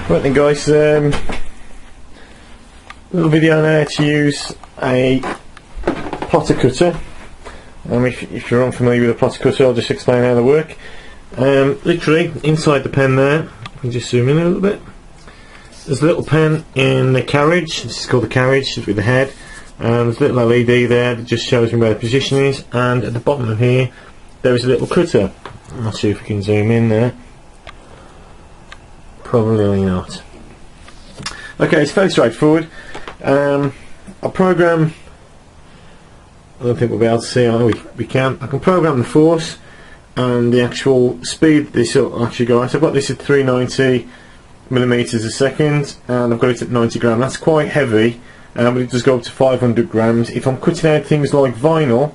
Right then guys, little video now to use a plotter cutter. If you're unfamiliar with a plotter cutter, I'll just explain how they work. Literally inside the pen there, you can just zoom in a little bit. There's a little pen in the carriage. This is called the carriage with the head. There's a little LED there that just shows me where the position is, and at the bottom of here there is a little cutter. I'm not sure if we can zoom in there. Probably not. Okay, it's fairly straightforward. A program, I don't think we'll be able to see. Oh, we can. I can program the force and the actual speed this will actually go at. I've got this at 390 millimeters a second, and I've got it at 90 grams. That's quite heavy, but it does go up to 500 grams. If I'm cutting out things like vinyl,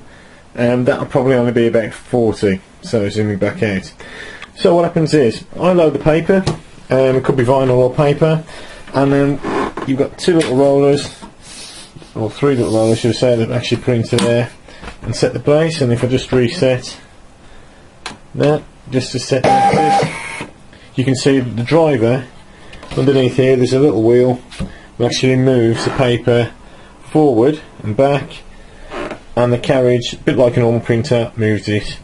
that'll probably only be about 40. So zooming back out. So what happens is, I load the paper. It could be vinyl or paper, and then you've got two little rollers, or three little rollers should I say, that actually put into there and set the place. And if I just reset that, just to set this, you can see the driver underneath here. There's a little wheel that actually moves the paper forward and back, and the carriage, a bit like a normal printer, moves it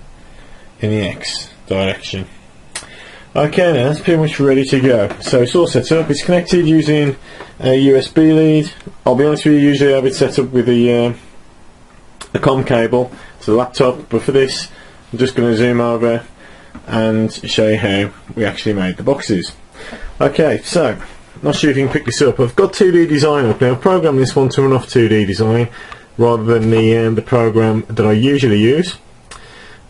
in the X direction. Okay, now that's pretty much ready to go. So it's all set up. It's connected using a USB lead. I'll be honest with you, usually I have it set up with a COM cable to the laptop, but for this I'm just going to zoom over and show you how we actually made the boxes. Okay, so not sure if you can pick this up. I've got 2D design up now. I've programmed this one to run off 2D design rather than the program that I usually use.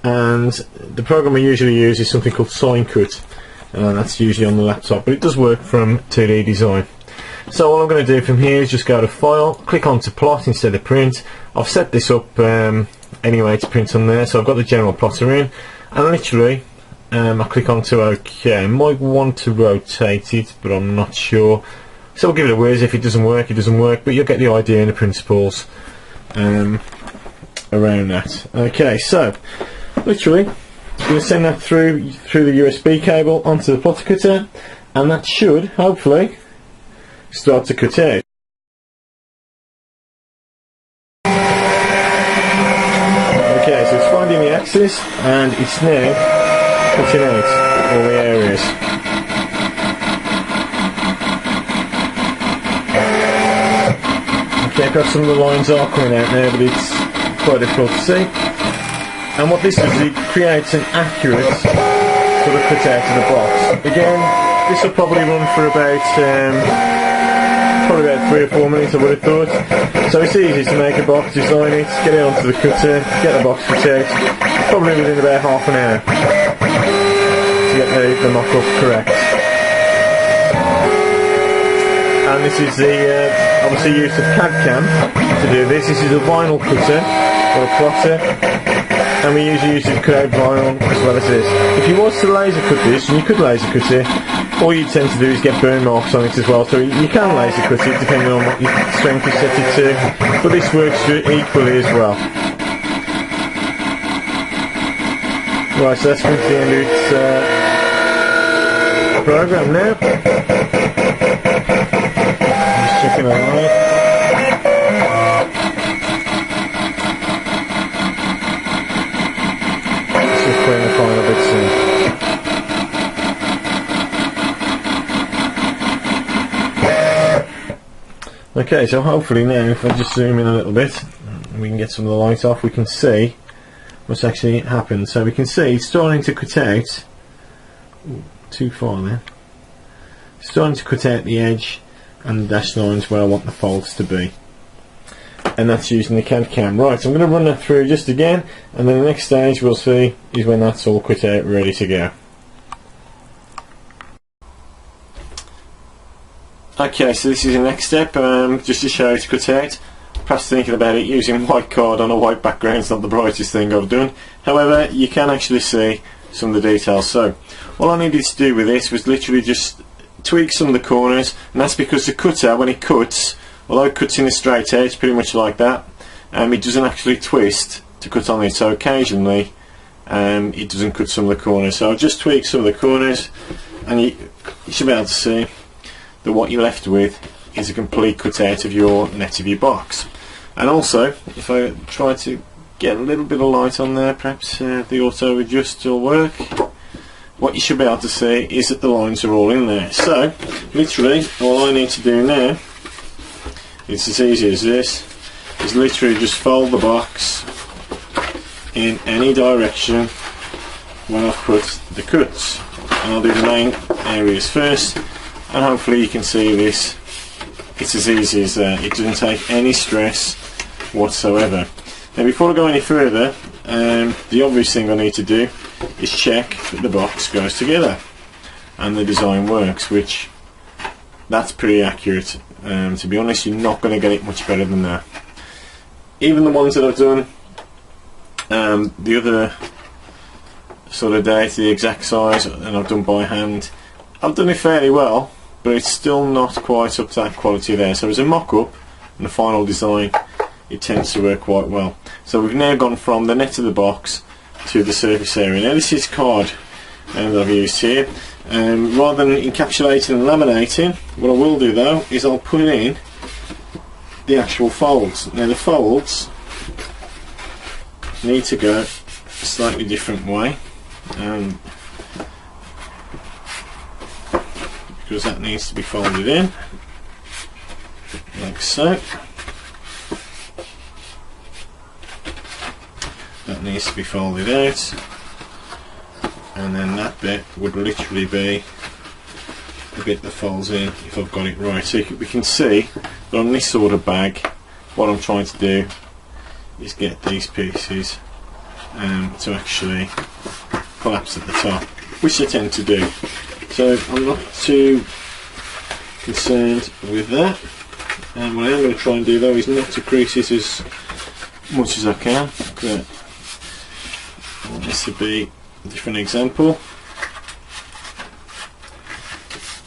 And the program I usually use is something called SignCut, and that's usually on the laptop, but it does work from 2D design. So all I'm going to do from here is just go to File, click on to Plot instead of Print. I've set this up anyway to print on there, so I've got the general plotter in, and literally I click on to OK. I might want to rotate it, but I'm not sure, so we'll give it a whiz. If it doesn't work, it doesn't work, but you'll get the idea and the principles around that. Okay, so literally I'm going to send that through the USB cable onto the plotter cutter, and that should hopefully start to cut out. Okay, so it's finding the axis and it's now cutting out all the areas. Okay, I've got some of the lines are coming out now, but it's quite difficult to see. And what this does is it creates an accurate sort of cut out of the box. Again, this will probably run for about 3 or 4 minutes, I would have thought. So it's easy to make a box, design it, get it onto the cutter, get the box cut out. Probably within about half an hour to get the mock-up correct. And this is the obviously use of CAD CAM to do this. This is a vinyl cutter or a plotter, and we usually use it to cut out vinyl as well as this. If you was to laser cut this, and you could laser cut it, all you tend to do is get burn marks on it as well, so you can laser cut it depending on what your strength is set it to, but this works equally as well. Right, so that's come to the end of its program now. Just checking that light. The final bit soon. Okay, so hopefully now if I just zoom in a little bit we can get some of the light off, we can see what's actually happened. So we can see it's starting to cut out. Ooh, too far there. It's starting to cut out the edge and the dashed lines where I want the folds to be. And that's using the CAD CAM. Right, so I'm going to run that through just again, and then the next stage we'll see is when that's all cut out, ready to go. Okay, so this is the next step, just to show you to cut out. Perhaps thinking about it, using white card on a white background is not the brightest thing I've done. However, you can actually see some of the details. So all I needed to do with this was literally just tweak some of the corners, and that's because the cutter, when it cuts, although it cuts in a straight edge, pretty much like that, it doesn't actually twist to cut on it, so occasionally it doesn't cut some of the corners. So I'll just tweak some of the corners, and you should be able to see that what you're left with is a complete cutout of your net of your box. And also, if I try to get a little bit of light on there, perhaps the auto adjust will work. What you should be able to see is that the lines are all in there. So literally all I need to do now, it's as easy as this, is literally just fold the box in any direction when I've put the cuts. And I'll do the main areas first, and hopefully you can see this. It's as easy as that. It doesn't take any stress whatsoever. Now before I go any further, the obvious thing I need to do is check that the box goes together and the design works, which that's pretty accurate. To be honest, you're not going to get it much better than that. Even the ones that I've done the other sort of day to the exact size, and I've done by hand, I've done it fairly well, but it's still not quite up to that quality there. So as a mock-up and a final design, it tends to work quite well. So we've now gone from the net of the box to the surface area. Now this is card that I've used here. Rather than encapsulating and laminating, what I will do though is I'll put in the actual folds. Now the folds need to go a slightly different way, because that needs to be folded in like so. That needs to be folded out, and then that bit would literally be the bit that folds in if I've got it right. So we can see that on this sort of bag, what I'm trying to do is get these pieces to actually collapse at the top, which they tend to do. So I'm not too concerned with that. And what I am going to try and do though is not to crease this as much as I can. But this would be a different example.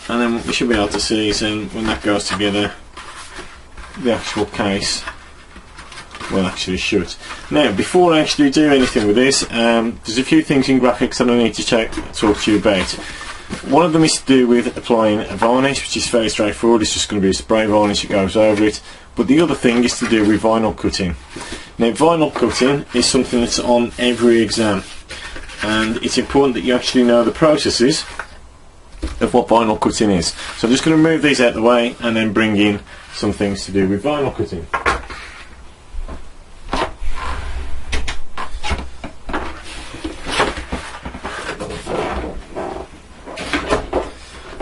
And then what we should be able to see is when that goes together, the actual case will actually shut. Now before I actually do anything with this, there's a few things in graphics that I need to talk to you about. One of them is to do with applying a varnish, which is fairly straightforward. It's just going to be a spray varnish that goes over it. But the other thing is to do with vinyl cutting. Now vinyl cutting is something that's on every exam, and it's important that you actually know the processes of what vinyl cutting is. So I'm just going to move these out of the way and then bring in some things to do with vinyl cutting.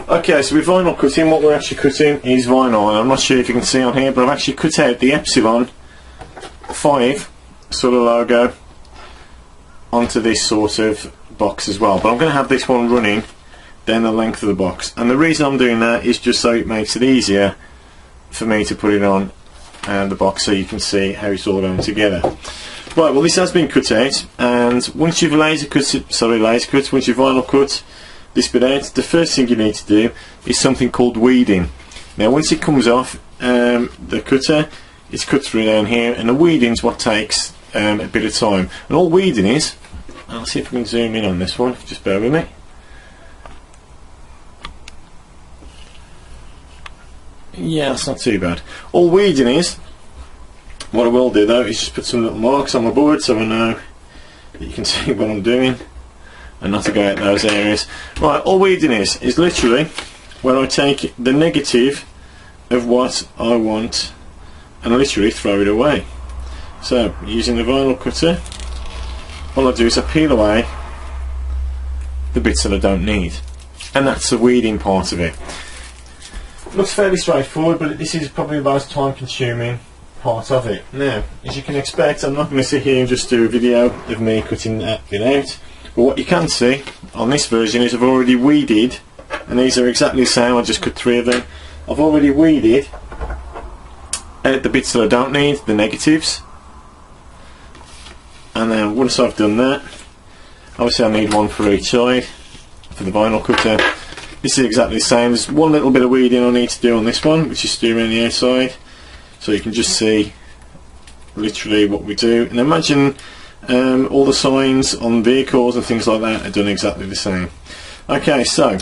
Okay, so with vinyl cutting, what we're actually cutting is vinyl, and I'm not sure if you can see on here, but I've actually cut out the Epsilon 5 sort of logo onto this sort of box as well. But I'm going to have this one running down the length of the box, and the reason I'm doing that is just so it makes it easier for me to put it on the box, so you can see how it's all going together. Right, well this has been cut out, and once you've once you've vinyl cut this bit out, the first thing you need to do is something called weeding. Now once it comes off the cutter, it's cut through down here, and the weeding is what takes a bit of time. And all weeding is, I'll see if we can zoom in on this one, just bear with me. Yeah, that's not too bad. All weeding is, what I will do though is just put some little marks on my board so I know that you can see what I'm doing and not to go out those areas. Right, all weeding is literally when I take the negative of what I want and literally throw it away. So using the vinyl cutter, all I do is I peel away the bits that I don't need, and that's the weeding part of it. Looks fairly straightforward, but this is probably the most time consuming part of it. Now, as you can expect, I'm not going to sit here and just do a video of me cutting that bit out, but what you can see on this version is I've already weeded, and these are exactly the same. I just cut 3 of them. I've already weeded out the bits that I don't need, the negatives, and then once I've done that, obviously I need one for each side for the vinyl cutter. This is exactly the same. There's one little bit of weeding I need to do on this one, which is steering around the outside, so you can just see literally what we do. And imagine all the signs on vehicles and things like that are done exactly the same. Okay, so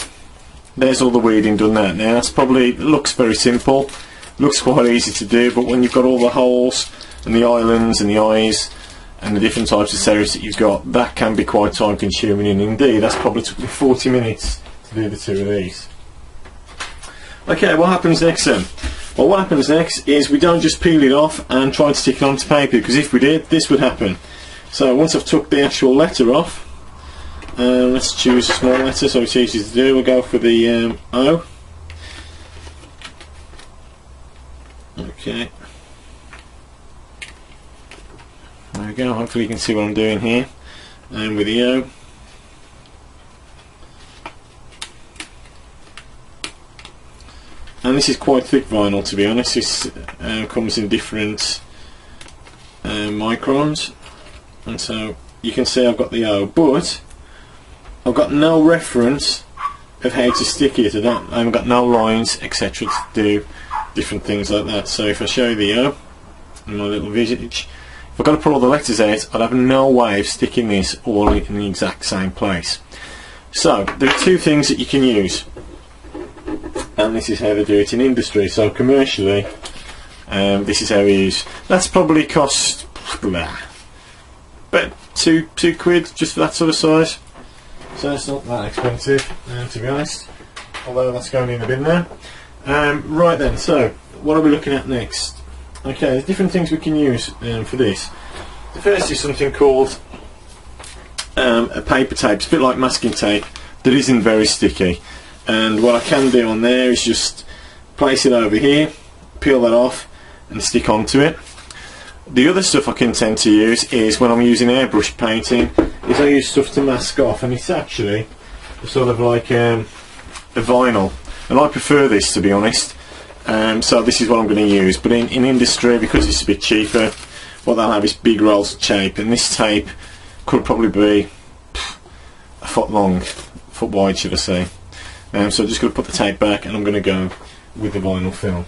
there's all the weeding done there. Now that's probably, looks very simple, looks quite easy to do, but when you've got all the holes and the islands and the eyes and the different types of serifs that you've got, that can be quite time consuming, and indeed that's probably took me 40 minutes to do the two of these. Okay, what happens next then? Well, what happens next is we don't just peel it off and try to stick it onto paper, because if we did, this would happen. So once I've took the actual letter off, let's choose a small letter so it's easy to do. We'll go for the O. Okay. There we go, hopefully you can see what I'm doing here. And with the O. And this is quite thick vinyl, to be honest. This comes in different microns. And so you can see I've got the O, but I've got no reference of how to stick it. I haven't got no lines, etc. to do different things like that. So if I show you the O in my little visage, if I've got to put all the letters out, I'd have no way of sticking this all in the exact same place. So there are two things that you can use, and this is how they do it in industry. So commercially, this is how we use. That's probably cost but two quid just for that sort of size. So it's not that expensive, to be honest, although that's going in the bin there. Right then, so what are we looking at next? Okay, there's different things we can use for this. The first is something called a paper tape. It's a bit like masking tape that isn't very sticky, and what I can do on there is just place it over here, peel that off and stick onto it. The other stuff I can tend to use is when I'm using airbrush painting, is I use stuff to mask off, and it's actually sort of like a vinyl, and I prefer this, to be honest. So this is what I'm going to use, but in industry, because it's a bit cheaper, what they'll have is big rolls of tape, and this tape could probably be a foot long, foot wide should I say. So I'm just going to put the tape back, and I'm going to go with the vinyl film.